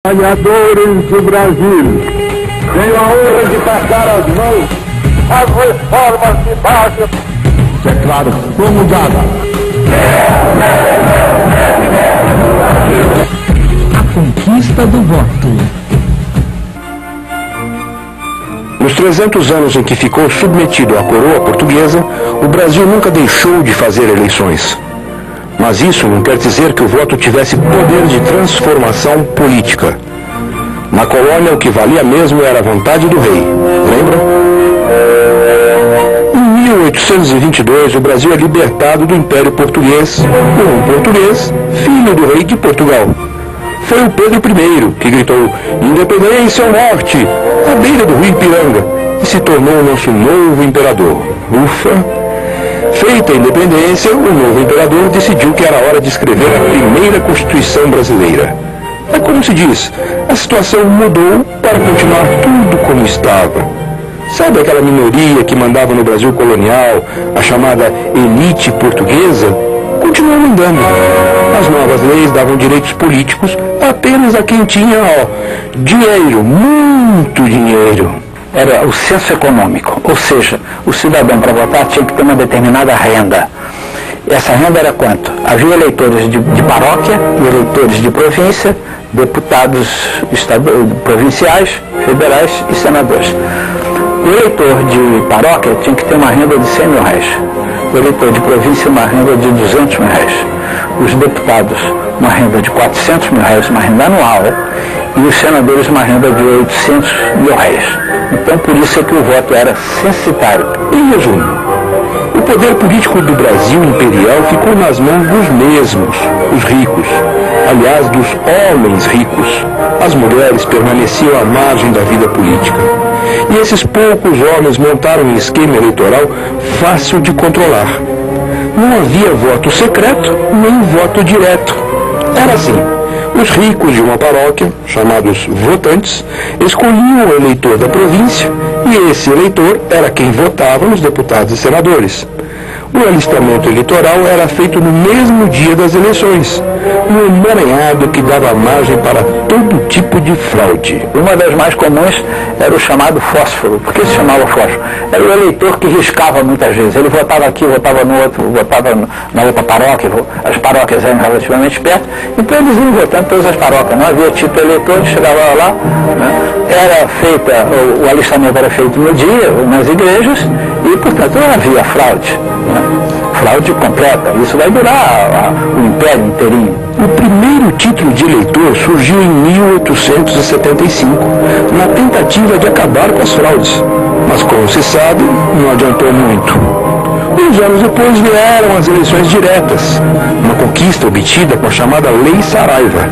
Trabalhadores do Brasil, tenho a honra de passar as mãos às reformas de base. Declaro promulgada a conquista do voto. Nos 300 anos em que ficou submetido à coroa portuguesa, o Brasil nunca deixou de fazer eleições. Mas isso não quer dizer que o voto tivesse poder de transformação política. Na colônia, o que valia mesmo era a vontade do rei. Lembra? Em 1822, o Brasil é libertado do Império Português por um português, filho do rei de Portugal. Foi o Pedro I que gritou "Independência ou morte!" à beira do rio Ipiranga e se tornou o nosso novo imperador. Ufa! Feita a independência, o novo imperador decidiu que era hora de escrever a primeira Constituição brasileira. É como se diz, a situação mudou para continuar tudo como estava. Sabe aquela minoria que mandava no Brasil colonial, a chamada elite portuguesa? Continuou mandando. As novas leis davam direitos políticos apenas a quem tinha, dinheiro, muito dinheiro. Era o censo econômico, ou seja, o cidadão para votar tinha que ter uma determinada renda. Essa renda era quanto? Havia eleitores de paróquia, eleitores de província, deputados provinciais, federais e senadores. O eleitor de paróquia tinha que ter uma renda de R$100 mil. O eleitor de província uma renda de R$200 mil. Os deputados uma renda de R$400 mil, uma renda anual, e os senadores uma renda de R$800 mil. Então, por isso é que o voto era censitário. Em resumo, o poder político do Brasil imperial ficou nas mãos dos mesmos, os ricos. Aliás, dos homens ricos. As mulheres permaneciam à margem da vida política. E esses poucos homens montaram um esquema eleitoral fácil de controlar. Não havia voto secreto, nem voto direto. Era assim. Os ricos de uma paróquia, chamados votantes, escolhiam o eleitor da província e esse eleitor era quem votava nos deputados e senadores. O alistamento eleitoral era feito no mesmo dia das eleições, um emaranhado que dava margem para todo tipo de fraude. Uma das mais comuns era o chamado fósforo. Por que se chamava fósforo? Era o eleitor que riscava muitas vezes. Ele votava aqui, votava no outro, votava na outra paróquia. As paróquias eram relativamente perto, então eles iam votando em todas as paróquias. Não havia título eleitor, chegava lá, né? Era feita, o alistamento era feito no dia, nas igrejas, e portanto não havia fraude. Fraude completa. Isso vai durar o império inteirinho. O primeiro título de eleitor surgiu em 1875, na tentativa de acabar com as fraudes. Mas, como se sabe, não adiantou muito. Uns anos depois vieram as eleições diretas, uma conquista obtida com a chamada Lei Saraiva.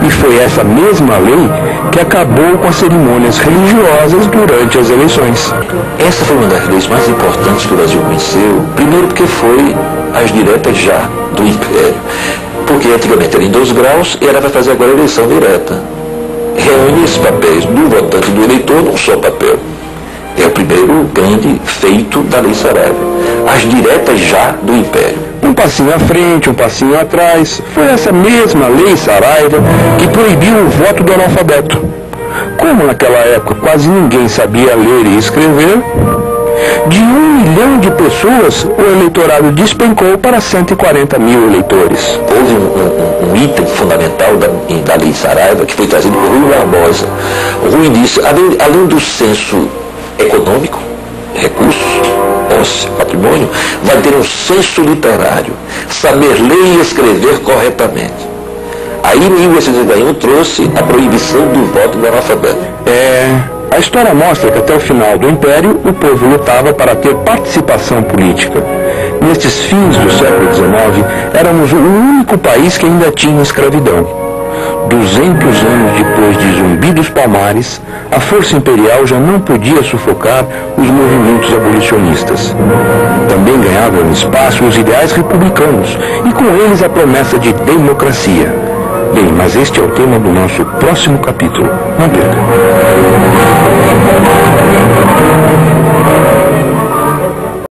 E foi essa mesma lei que acabou com as cerimônias religiosas durante as eleições. Essa foi uma das leis mais importantes que o Brasil conheceu, primeiro porque foi as diretas já do Império. Porque antigamente era em 2 graus e era para fazer agora a eleição direta. Reúne esses papéis do votante e do eleitor num só papel. É o primeiro grande feito da Lei Saraiva. As diretas já do Império. Um passinho à frente, um passinho atrás. Foi essa mesma Lei Saraiva que proibiu o voto do analfabeto. Como naquela época quase ninguém sabia ler e escrever, de 1 milhão de pessoas, o eleitorado despencou para 140 mil eleitores. Houve um item fundamental da Lei Saraiva que foi trazido por Rui Barbosa. O Rui disse, além do censo econômico, recursos, posse, patrimônio, vai ter um censo literário, saber ler e escrever corretamente. Aí, em 1881, trouxe a proibição do voto do analfabeto. A história mostra que até o final do Império, o povo lutava para ter participação política. Nestes fins do século XIX, éramos o único país que ainda tinha escravidão. 200 anos depois de Zumbi dos Palmares, a força imperial já não podia sufocar os movimentos abolicionistas. Também ganhavam espaço os ideais republicanos e com eles a promessa de democracia. Bem, mas este é o tema do nosso próximo capítulo. Não perca.